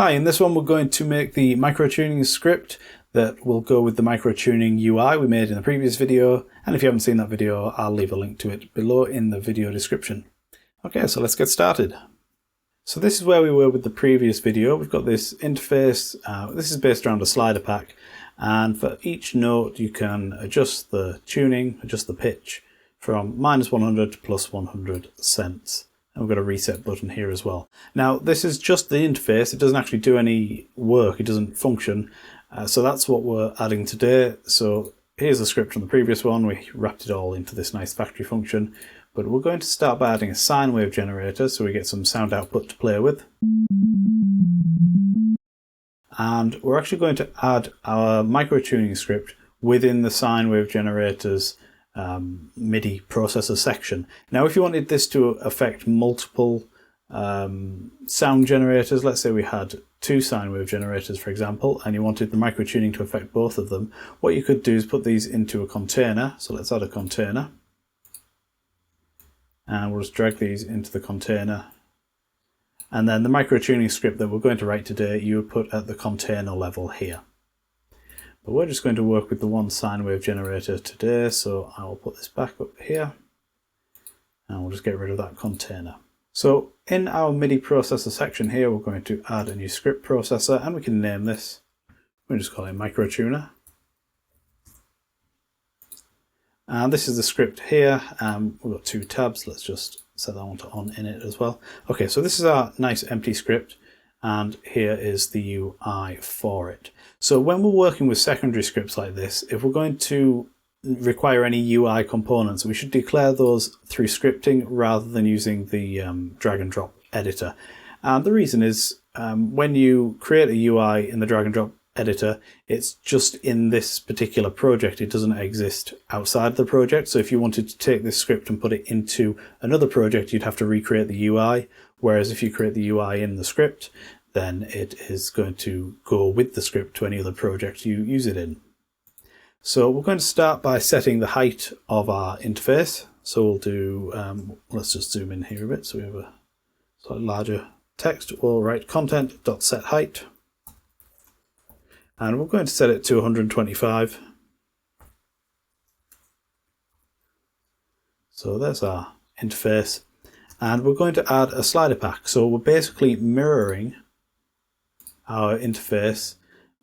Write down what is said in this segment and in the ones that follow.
Hi, in this one we're going to make the microtuning script that will go with the microtuning UI we made in the previous video, and if you haven't seen that video I'll leave a link to it below in the video description. Okay, so let's get started. So this is where we were with the previous video. We've got this interface, this is based around a slider pack, and for each note you can adjust the tuning, adjust the pitch from -100 to +100 cents. And we've got a reset button here as well. Now this is just the interface, it doesn't actually do any work, it doesn't function. So that's what we're adding today. So here's the script from the previous one, we wrapped it all into this nice factory function. But we're going to start by adding a sine wave generator so we get some sound output to play with. And we're actually going to add our microtuning script within the sine wave generator's MIDI processor section. Now if you wanted this to affect multiple sound generators, let's say we had 2 sine wave generators for example, and you wanted the microtuning to affect both of them, what you could do is put these into a container. So let's add a container, and we'll just drag these into the container, and then the microtuning script that we're going to write today you would put at the container level here. But we're just going to work with the one sine wave generator today, so I will put this back up here and we'll just get rid of that container. So in our MIDI processor section here we're going to add a new script processor, and we can name this, we'll just call it microtuner. And this is the script here, we've got 2 tabs, let's just set that one to on in it as well. Okay, so this is our nice empty script, and here is the UI for it. So when we're working with secondary scripts like this, if we're going to require any UI components, we should declare those through scripting rather than using the drag and drop editor. And the reason is when you create a UI in the drag and drop editor, it's just in this particular project, it doesn't exist outside the project. So if you wanted to take this script and put it into another project, you'd have to recreate the UI, whereas if you create the UI in the script, then it is going to go with the script to any other project you use it in. So we're going to start by setting the height of our interface. So we'll do, let's just zoom in here a bit so we have a slightly larger text. We'll write content.setHeight. And we're going to set it to 125. So there's our interface. And we're going to add a slider pack. So we're basically mirroring our interface.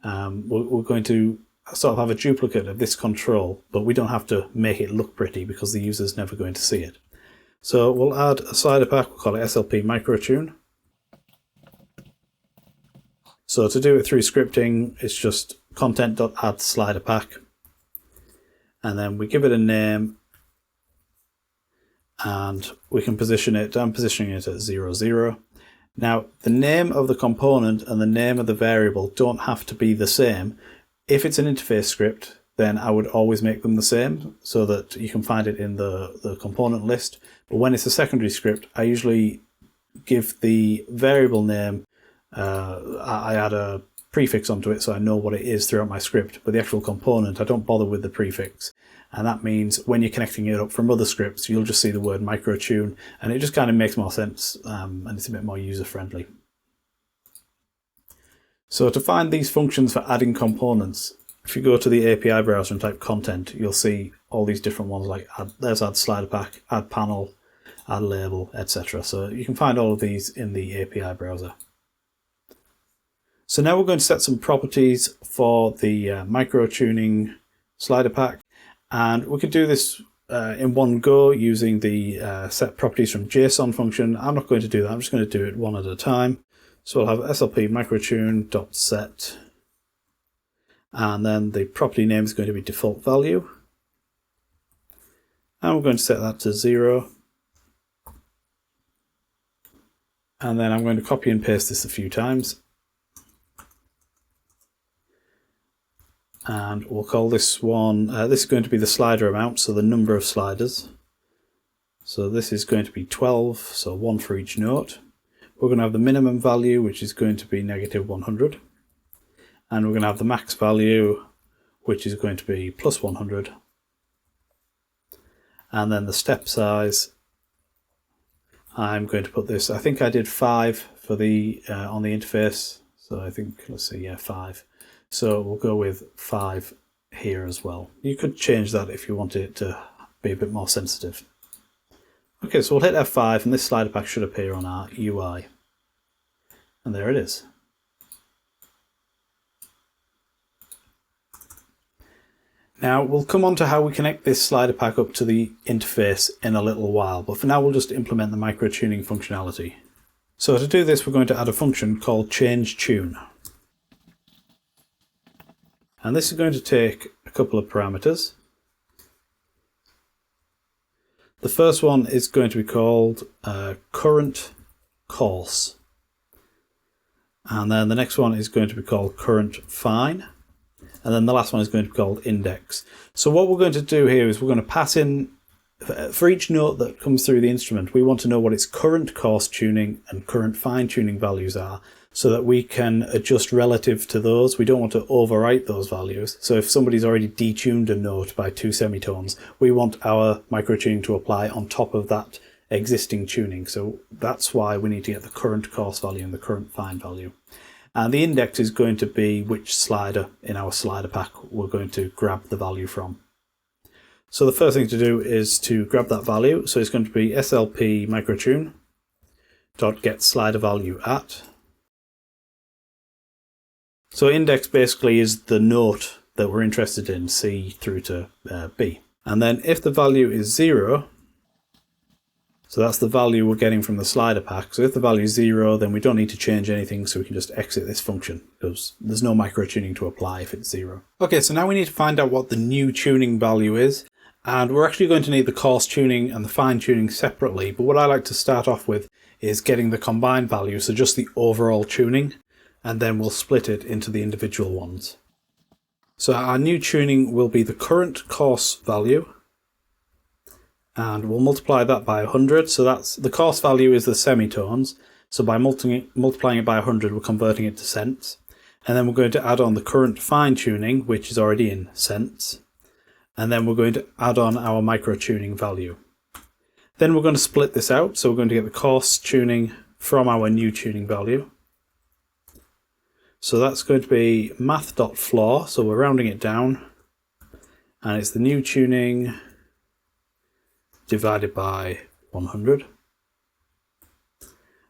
We're going to sort of have a duplicate of this control, but we don't have to make it look pretty because the user's never going to see it. So we'll add a slider pack, we'll call it SLP Microtune. So to do it through scripting, it's just content.add slider pack, and then we give it a name, and we can position it. I'm positioning it at 0, 0. Now the name of the component and the name of the variable don't have to be the same. If it's an interface script, then I would always make them the same so that you can find it in the component list. But when it's a secondary script, I usually give the variable name, I add a prefix onto it so I know what it is throughout my script, but the actual component I don't bother with the prefix. And that means when you're connecting it up from other scripts, you'll just see the word microtune, and it just kind of makes more sense, and it's a bit more user-friendly. So to find these functions for adding components, if you go to the API browser and type content, you'll see all these different ones like there's add slider pack, add panel, add label, etc. So you can find all of these in the API browser. So now we're going to set some properties for the microtuning slider pack. And we could do this in one go using the set properties from JSON function. I'm not going to do that, I'm just going to do it one at a time. So we'll have slp microtune.set, and then the property name is going to be default value. And we're going to set that to 0. And then I'm going to copy and paste this a few times. And we'll call this one, this is going to be the slider amount, so the number of sliders. So this is going to be 12, so 1 for each note. We're going to have the minimum value, which is going to be -100. And we're going to have the max value, which is going to be +100. And then the step size, I'm going to put this, I think I did 5 for the on the interface, So I think, let's see, yeah, 5. So we'll go with 5 here as well. You could change that if you wanted it to be a bit more sensitive. Okay, so we'll hit F5 and this slider pack should appear on our UI. And there it is. Now we'll come on to how we connect this slider pack up to the interface in a little while, but for now we'll just implement the microtuning functionality. So to do this, we're going to add a function called changeTune. And this is going to take a couple of parameters. The first one is going to be called current course. And then the next one is going to be called current fine. And then the last one is going to be called index. So what we're going to do here is we're going to pass in, for each note that comes through the instrument, we want to know what its current coarse tuning and current fine tuning values are so that we can adjust relative to those. We don't want to overwrite those values. So if somebody's already detuned a note by 2 semitones, we want our microtuning to apply on top of that existing tuning. So that's why we need to get the current coarse value and the current fine value. And the index is going to be which slider in our slider pack we're going to grab the value from. So the first thing to do is to grab that value. So it's going to be slp microtune dot get slider value at. So index basically is the note that we're interested in, C through to B. And then if the value is 0, so that's the value we're getting from the slider pack. So if the value is 0, then we don't need to change anything, so we can just exit this function because there's no microtuning to apply if it's 0. Okay, so now we need to find out what the new tuning value is. And we're actually going to need the coarse tuning and the fine tuning separately. But what I like to start off with is getting the combined value, so just the overall tuning, and then we'll split it into the individual ones. So our new tuning will be the current coarse value. And we'll multiply that by 100. So that's the coarse value is the semitones. So by multiplying it by 100, we're converting it to cents. And then we're going to add on the current fine tuning, which is already in cents. And then we're going to add on our microtuning value. Then we're going to split this out. So we're going to get the coarse tuning from our new tuning value. So that's going to be math.floor. So we're rounding it down. And it's the new tuning divided by 100.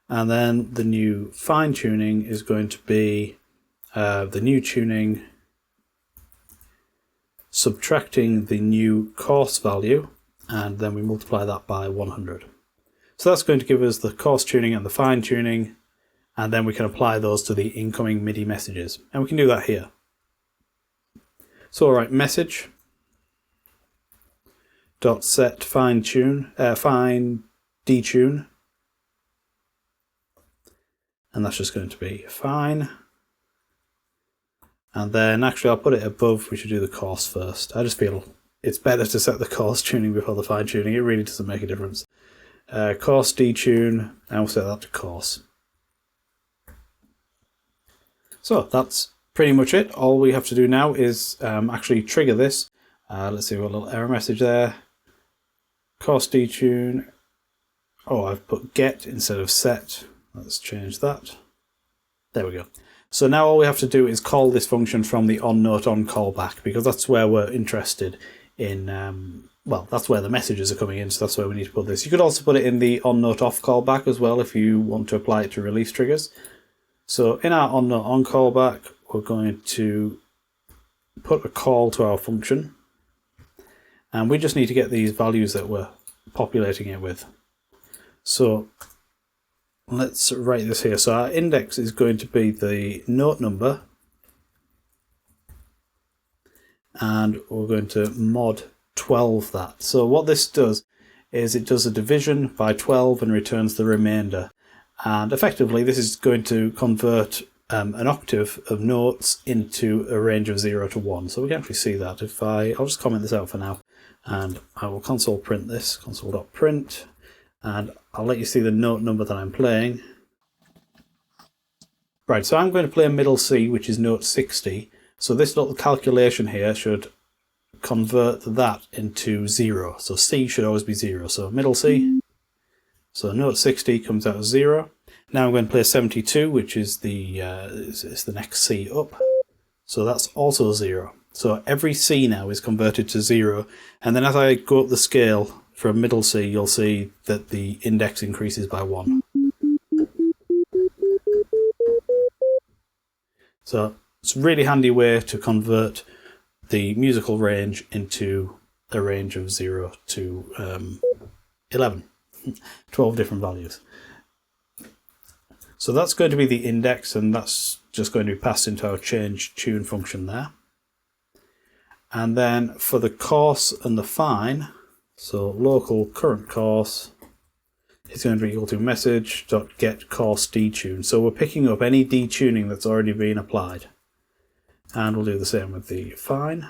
And then the new fine tuning is going to be the new tuning subtracting the new coarse value, and then we multiply that by 100. So that's going to give us the coarse tuning and the fine tuning, and then we can apply those to the incoming MIDI messages. And we can do that here. So all right, message dot set fine detune, and that's just going to be fine. And then actually I'll put it above. We should do the coarse first. I just feel it's better to set the coarse tuning before the fine tuning. It really doesn't make a difference. Coarse detune, and we'll set that to coarse. So that's pretty much it. All we have to do now is actually trigger this. Let's see, what little error message there. Coarse detune. Oh, I've put get instead of set. Let's change that. There we go. So now all we have to do is call this function from the onNoteOn callback, because that's where we're interested in, well, that's where the messages are coming in, so that's where we need to put this. You could also put it in the onNoteOff callback as well if you want to apply it to release triggers. So in our onNoteOn callback, we're going to put a call to our function. And we just need to get these values that we're populating it with. So let's write this here. So our index is going to be the note number. And we're going to mod 12 that. So what this does is it does a division by 12 and returns the remainder. And effectively this is going to convert an octave of notes into a range of 0 to 1. So we can actually see that. If I'll just comment this out for now. And I will console print this, console.print, and I'll let you see the note number that I'm playing. Right, so I'm going to play middle C, which is note 60. So this little calculation here should convert that into 0. So C should always be 0. So middle C. So note 60 comes out as 0. Now I'm going to play 72, which is the next C up. So that's also 0. So every C now is converted to 0. And then as I go up the scale from middle C, you'll see that the index increases by 1. So it's a really handy way to convert the musical range into a range of 0 to 11. 12 different values. So that's going to be the index, and that's just going to be passed into our change tune function there. And then for the coarse and the fine, so local current coarse is going to be equal to message.get coarse detune. So we're picking up any detuning that's already been applied. And we'll do the same with the fine.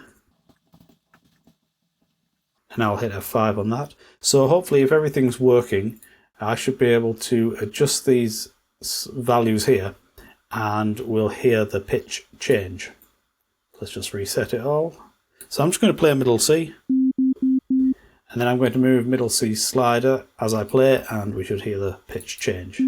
And I'll hit F5 on that. So hopefully if everything's working, I should be able to adjust these values here and we'll hear the pitch change. Let's just reset it all. So I'm just going to play middle C. And then I'm going to move middle C slider as I play, and we should hear the pitch change.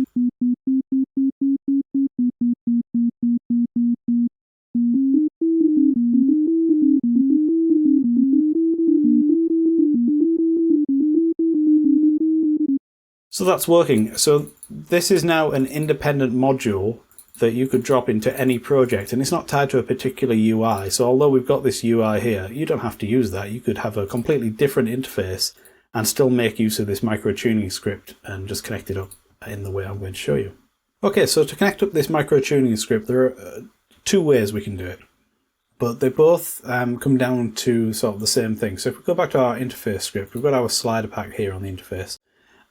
So that's working. So this is now an independent module that you could drop into any project, and it's not tied to a particular UI. So although we've got this UI here, you don't have to use that. You could have a completely different interface and still make use of this microtuning script and just connect it up in the way I'm going to show you. Okay, so to connect up this microtuning script, there are two ways we can do it, but they both come down to sort of the same thing. So if we go back to our interface script, we've got our slider pack here on the interface.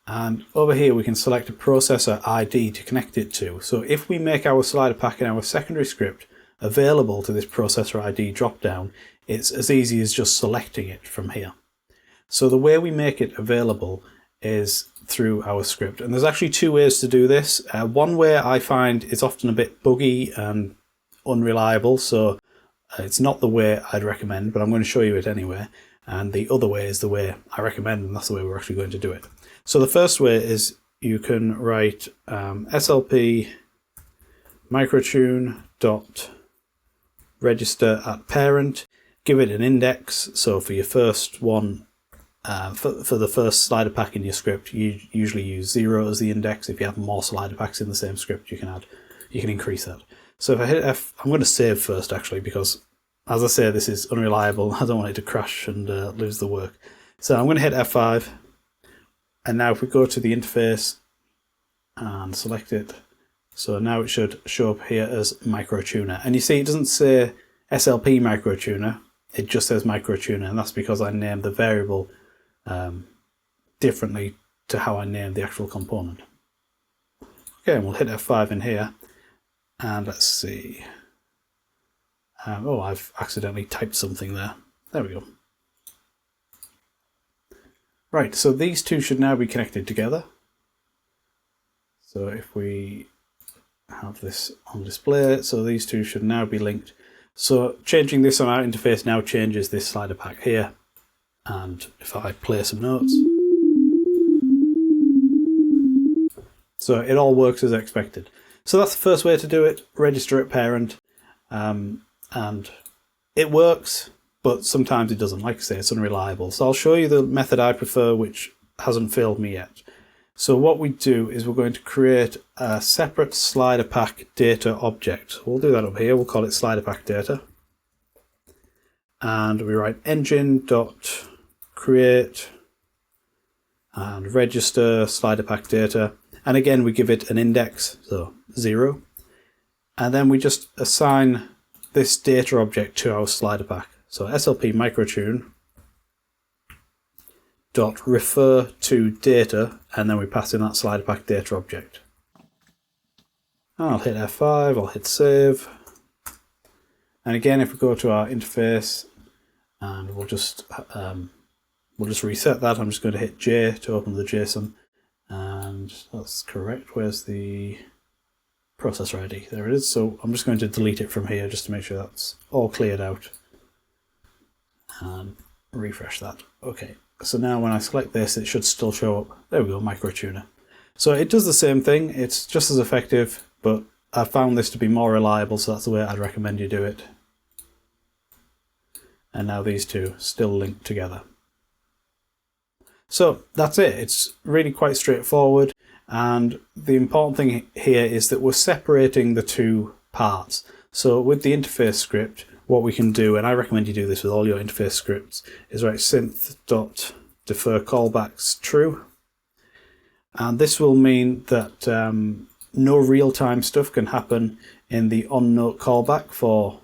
And over here we can select a processor ID to connect it to. So if we make our slider pack in our secondary script available to this processor ID dropdown, it's as easy as just selecting it from here. So the way we make it available is through our script. And there's actually two ways to do this. One way I find is often a bit buggy and unreliable, so it's not the way I'd recommend, but I'm going to show you it anyway. And the other way is the way I recommend, and that's the way we're actually going to do it. So the first way is you can write slp microtune dot register at parent, give it an index. So for your first one, for the first slider pack in your script, you usually use 0 as the index. If you have more slider packs in the same script, you can increase that. So if I hit F, I'm going to save first actually, because as I say, this is unreliable. I don't want it to crash and lose the work. So I'm going to hit F5. And now if we go to the interface and select it, so now it should show up here as microtuner. And you see it doesn't say SLP microtuner, it just says microtuner, and that's because I named the variable differently to how I named the actual component. Okay, and we'll hit F5 in here, and let's see. Oh, I've accidentally typed something there. There we go. Right, so these two should now be connected together. So if we have this on display, so these two should now be linked. So changing this on our interface now changes this slider pack here. And if I play some notes, so it all works as expected. So that's the first way to do it, register at parent, and it works. But sometimes it doesn't. Like I say, it's unreliable. So I'll show you the method I prefer, which hasn't failed me yet. So what we do is we're going to create a separate slider pack data object. We'll do that up here. We'll call it slider pack data. And we write engine.create and register slider pack data. And again, we give it an index, so 0. And then we just assign this data object to our slider pack. So slp microtune dot refer to data, and then we pass in that slider pack data object. I'll hit F5, I'll hit save. And again, if we go to our interface, and we'll just reset that. I'm just going to hit J to open the JSON, and that's correct. Where's the processor ID? There it is. So I'm just going to delete it from here just to make sure that's all cleared out. And refresh that. Okay, so now when I select this, it should still show up. There we go, microtuner. So it does the same thing, it's just as effective, but I found this to be more reliable, so that's the way I'd recommend you do it. And now these two still link together. So that's it, it's really quite straightforward, and the important thing here is that we're separating the two parts. So with the interface script, what we can do, and I recommend you do this with all your interface scripts, is write synth.defer callbacks true. And this will mean that no real-time stuff can happen in the on-note callback for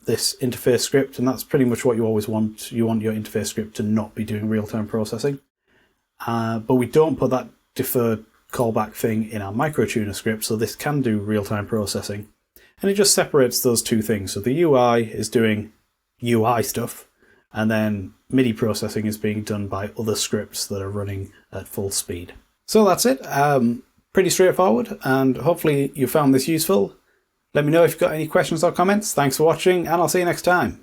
this interface script, and that's pretty much what you always want. You want your interface script to not be doing real-time processing. But we don't put that deferred callback thing in our microtuner script, so this can do real-time processing. And it just separates those two things. So the UI is doing UI stuff, and then MIDI processing is being done by other scripts that are running at full speed. So that's it. Pretty straightforward, and hopefully you found this useful. Let me know if you've got any questions or comments. Thanks for watching, and I'll see you next time.